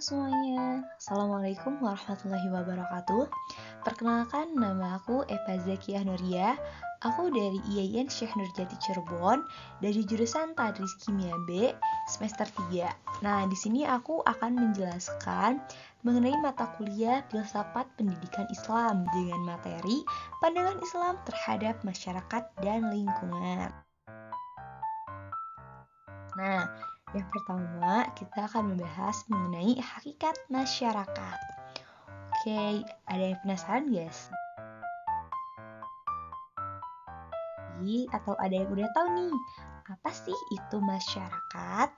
semuanya, Assalamualaikum warahmatullahi wabarakatuh. Perkenalkan, nama aku Eva Zakiah Nuria. Aku dari IAIN Syekh Nurjati Cirebon, dari jurusan Tadris Kimia B, semester 3. Nah, di sini aku akan menjelaskan mengenai mata kuliah Filsafat Pendidikan Islam dengan materi Pandangan Islam terhadap Masyarakat dan Lingkungan. Nah, yang pertama kita akan membahas mengenai hakikat masyarakat. Oke, ada yang penasaran guys? Atau ada yang udah tahu nih, apa sih itu masyarakat?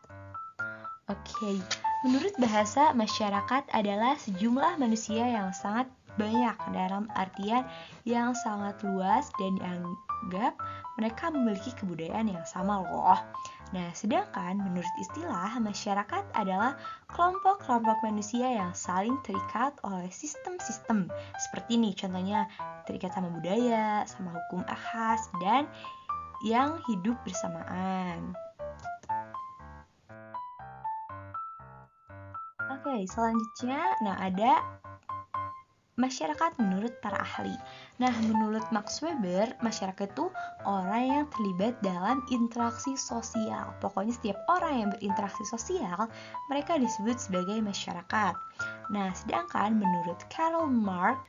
Oke, menurut bahasa, masyarakat adalah sejumlah manusia yang sangat banyak dalam artian yang sangat luas dan dianggap mereka memiliki kebudayaan yang sama loh. Nah, sedangkan menurut istilah, masyarakat adalah kelompok-kelompok manusia yang saling terikat oleh sistem-sistem. Seperti nih, contohnya terikat sama budaya, sama hukum khas, dan yang hidup bersamaan. Oke, selanjutnya, ada masyarakat menurut para ahli. Nah, menurut Max Weber, masyarakat itu orang yang terlibat dalam interaksi sosial. Pokoknya setiap orang yang berinteraksi sosial, mereka disebut sebagai masyarakat. Nah, sedangkan menurut Karl Marx,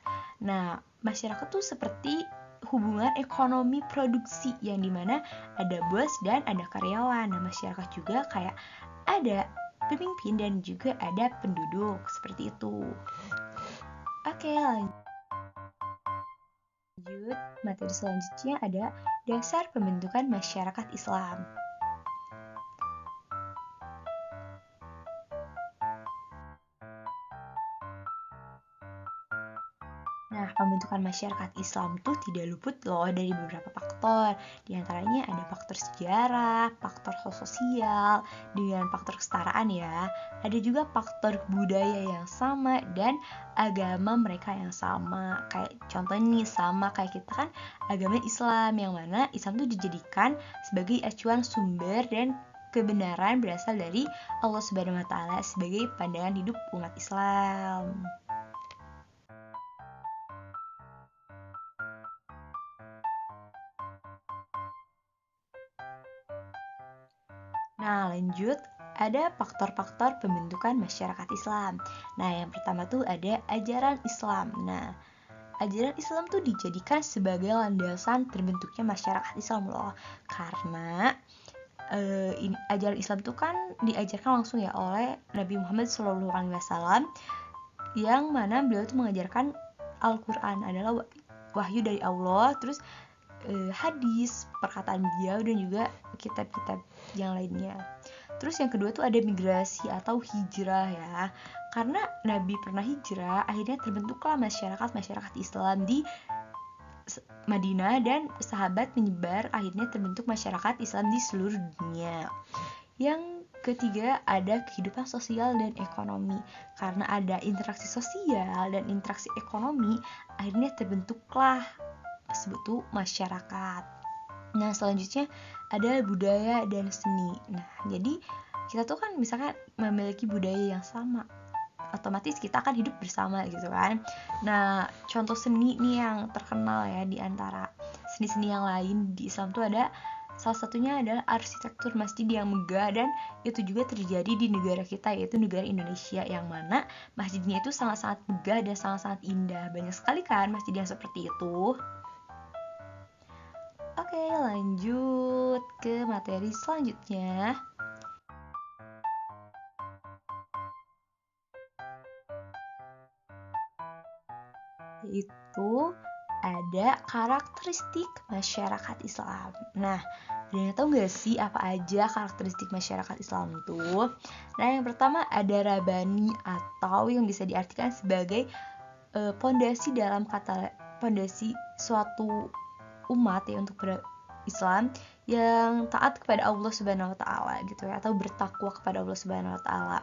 masyarakat itu seperti hubungan ekonomi produksi yang dimana ada bos dan ada karyawan. Nah, masyarakat juga kayak ada pemimpin dan juga ada penduduk, seperti itu. Oke, lanjut. Materi selanjutnya ada dasar pembentukan masyarakat Islam. Nah, pembentukan masyarakat Islam tuh tidak luput loh dari beberapa faktor. Di antaranya ada faktor sejarah, faktor sosial, dengan faktor kesetaraan ya. Ada juga faktor budaya yang sama dan agama mereka yang sama. Kayak contohnya nih, sama kayak kita kan agama Islam, yang mana Islam tuh dijadikan sebagai acuan sumber dan kebenaran berasal dari Allah Subhanahu wa taala sebagai pandangan hidup umat Islam. Nah, lanjut, ada faktor-faktor pembentukan masyarakat Islam. Nah, yang pertama tuh ada ajaran Islam. Nah, ajaran Islam tuh dijadikan sebagai landasan terbentuknya masyarakat Islam loh. Karena ajaran Islam tuh kan diajarkan langsung ya oleh Nabi Muhammad SAW, yang mana beliau tuh mengajarkan Al-Quran adalah wahyu dari Allah, terus hadis, perkataan beliau, dan juga kitab-kitab yang lainnya. Terus yang kedua tuh ada migrasi atau hijrah ya. Karena Nabi pernah hijrah, akhirnya terbentuklah masyarakat Islam di Madinah, dan sahabat menyebar, akhirnya terbentuk masyarakat Islam di seluruh dunia. Yang ketiga ada kehidupan sosial dan ekonomi. Karena ada interaksi sosial dan interaksi ekonomi, akhirnya terbentuklah tersebut masyarakat. Nah, selanjutnya ada budaya dan seni. Nah, jadi kita tuh kan misalkan memiliki budaya yang sama, otomatis kita akan hidup bersama gitu kan. Nah, contoh seni nih yang terkenal ya di antara seni-seni yang lain di Islam tuh ada, salah satunya adalah arsitektur masjid yang megah, dan itu juga terjadi di negara kita, yaitu negara Indonesia, yang mana masjidnya itu sangat-sangat megah dan sangat-sangat indah. Banyak sekali kan masjid yang seperti itu. Oke, lanjut ke materi selanjutnya. Yaitu ada karakteristik masyarakat Islam. Nah, ada yang tahu gak sih apa aja karakteristik masyarakat Islam itu? Nah, yang pertama ada rabani, atau yang bisa diartikan sebagai pondasi dalam kata pondasi suatu umat ya untuk Islam yang taat kepada Allah Subhanahu wa taala gitu ya, atau bertakwa kepada Allah Subhanahu wa taala.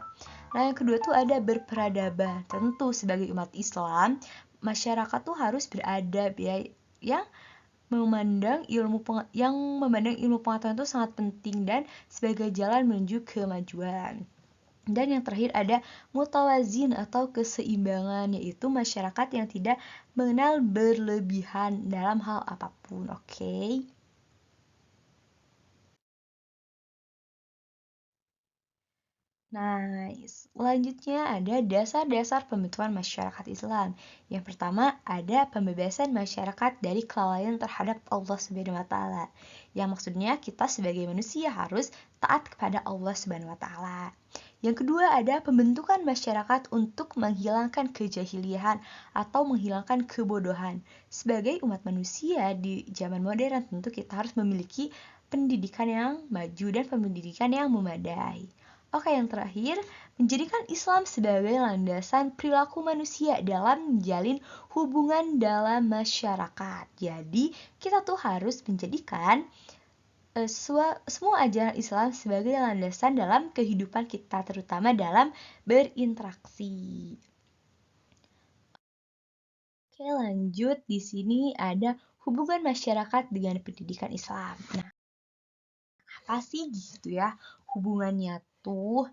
Nah, yang kedua tuh ada berperadaban. Tentu sebagai umat Islam, masyarakat tuh harus beradab ya, yang memandang ilmu pengetahuan itu sangat penting dan sebagai jalan menuju kemajuan. Dan yang terakhir ada mutawazin atau keseimbangan, yaitu masyarakat yang tidak mengenal berlebihan dalam hal apapun. Oke. Nah, selanjutnya ada dasar-dasar pembentukan masyarakat Islam. Yang pertama ada pembebasan masyarakat dari kelalaian terhadap Allah Subhanahu wa taala. Yang maksudnya kita sebagai manusia harus taat kepada Allah Subhanahu wa taala. Yang kedua ada pembentukan masyarakat untuk menghilangkan kejahilian atau menghilangkan kebodohan. Sebagai umat manusia di zaman modern tentu kita harus memiliki pendidikan yang maju dan pendidikan yang memadai. Oke, yang terakhir, menjadikan Islam sebagai landasan perilaku manusia dalam menjalin hubungan dalam masyarakat. Jadi, kita tuh harus menjadikan semua ajaran Islam sebagai landasan dalam kehidupan kita, terutama dalam berinteraksi. Oke, lanjut. Di sini ada hubungan masyarakat dengan pendidikan Islam. Nah, apa sih gitu ya hubungannya tuh?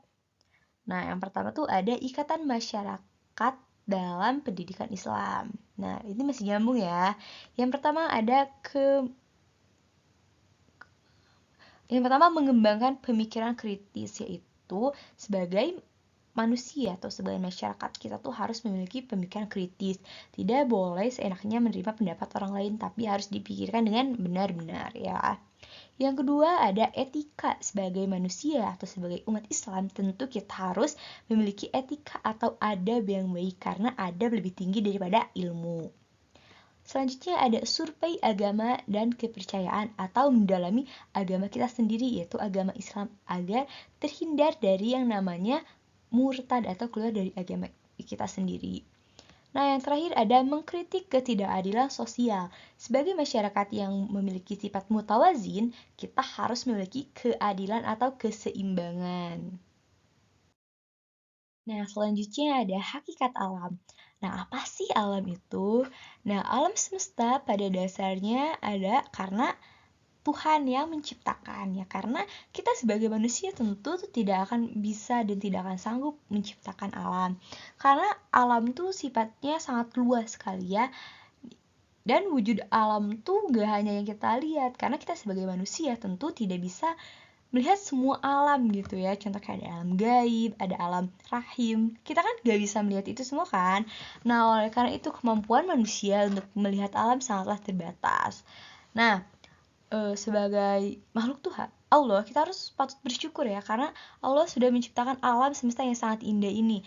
Nah, yang pertama tuh ada ikatan masyarakat dalam pendidikan Islam. Nah, ini masih nyambung ya. Yang pertama ada yang pertama mengembangkan pemikiran kritis, yaitu sebagai manusia atau sebagai masyarakat kita tuh harus memiliki pemikiran kritis. Tidak boleh seenaknya menerima pendapat orang lain, tapi harus dipikirkan dengan benar-benar ya. Yang kedua ada etika sebagai manusia atau sebagai umat Islam. Tentu kita harus memiliki etika atau adab yang baik karena adab lebih tinggi daripada ilmu. Selanjutnya ada survei agama dan kepercayaan atau mendalami agama kita sendiri, yaitu agama Islam, agar terhindar dari yang namanya murtad atau keluar dari agama kita sendiri. Nah, yang terakhir ada mengkritik ketidakadilan sosial. Sebagai masyarakat yang memiliki sifat mutawazin, kita harus memiliki keadilan atau keseimbangan. Nah, selanjutnya ada hakikat alam. Nah, apa sih alam itu? Nah, alam semesta pada dasarnya ada karena Tuhan yang menciptakannya. Karena kita sebagai manusia tentu tidak akan bisa dan tidak akan sanggup menciptakan alam. Karena alam tuh sifatnya sangat luas sekali ya. Dan wujud alam tuh gak hanya yang kita lihat. Karena kita sebagai manusia tentu tidak bisa melihat semua alam gitu ya. Contoh kayak ada alam gaib, ada alam rahim. Kita kan gak bisa melihat itu semua kan. Nah, oleh karena itu kemampuan manusia untuk melihat alam sangatlah terbatas. Nah, sebagai makhluk Tuhan Allah, kita harus patut bersyukur ya, karena Allah sudah menciptakan alam semesta yang sangat indah ini,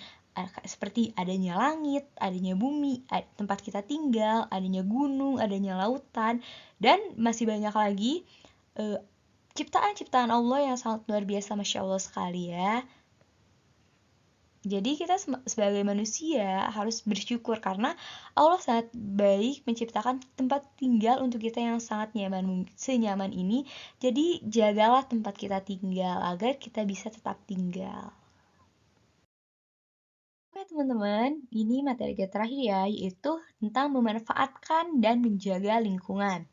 seperti adanya langit, adanya bumi, tempat kita tinggal, adanya gunung, adanya lautan, dan masih banyak lagi ciptaan-ciptaan Allah yang sangat luar biasa, Masya Allah sekali ya. Jadi kita sebagai manusia harus bersyukur karena Allah sangat baik menciptakan tempat tinggal untuk kita yang sangat nyaman, senyaman ini. Jadi jagalah tempat kita tinggal agar kita bisa tetap tinggal. Oke teman-teman, ini materi kita terakhir ya, yaitu tentang memanfaatkan dan menjaga lingkungan.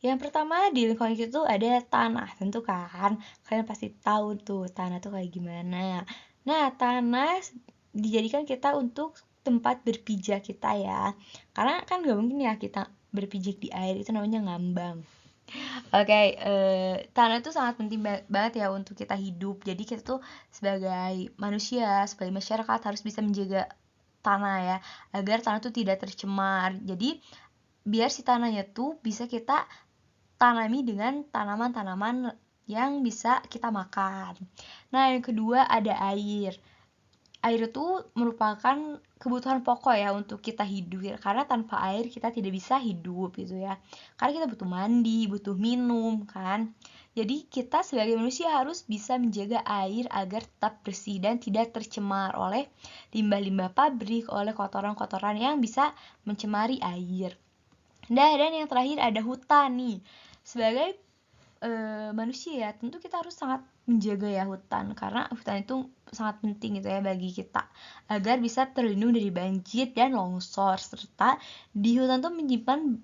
Yang pertama di lingkungan kita tuh ada tanah, tentu kan kalian pasti tahu tuh tanah tuh kayak gimana. Nah, tanah dijadikan kita untuk tempat berpijak kita ya, karena kan gak mungkin ya kita berpijak di air, itu namanya ngambang. Oke, tanah itu sangat penting banget ya untuk kita hidup. Jadi kita tuh sebagai manusia, sebagai masyarakat harus bisa menjaga tanah ya, agar tanah itu tidak tercemar. Jadi biar si tanahnya tuh bisa kita tanami dengan tanaman-tanaman yang bisa kita makan. Nah, yang kedua ada air. Air itu merupakan kebutuhan pokok ya untuk kita hidup ya. Karena tanpa air kita tidak bisa hidup gitu ya. Karena kita butuh mandi, butuh minum kan. Jadi kita sebagai manusia harus bisa menjaga air agar tetap bersih dan tidak tercemar oleh limbah-limbah pabrik, oleh kotoran-kotoran yang bisa mencemari air. Nah, dan yang terakhir ada hutan nih. Sebagai manusia tentu kita harus sangat menjaga ya hutan, karena hutan itu sangat penting gitu ya bagi kita agar bisa terlindung dari banjir dan longsor, serta di hutan tuh menyimpan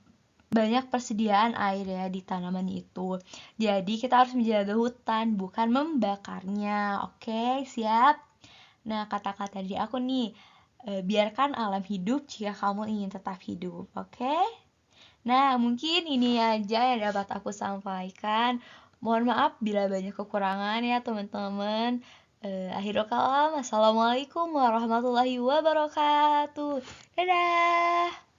banyak persediaan air ya di tanaman itu. Jadi kita harus menjaga hutan, bukan membakarnya. Oke, siap? Nah, kata-kata dari aku nih, biarkan alam hidup jika kamu ingin tetap hidup, oke? Nah, mungkin ini aja yang dapat aku sampaikan. Mohon maaf bila banyak kekurangan ya teman-teman. Akhirul kalam, assalamualaikum warahmatullahi wabarakatuh. Dadah.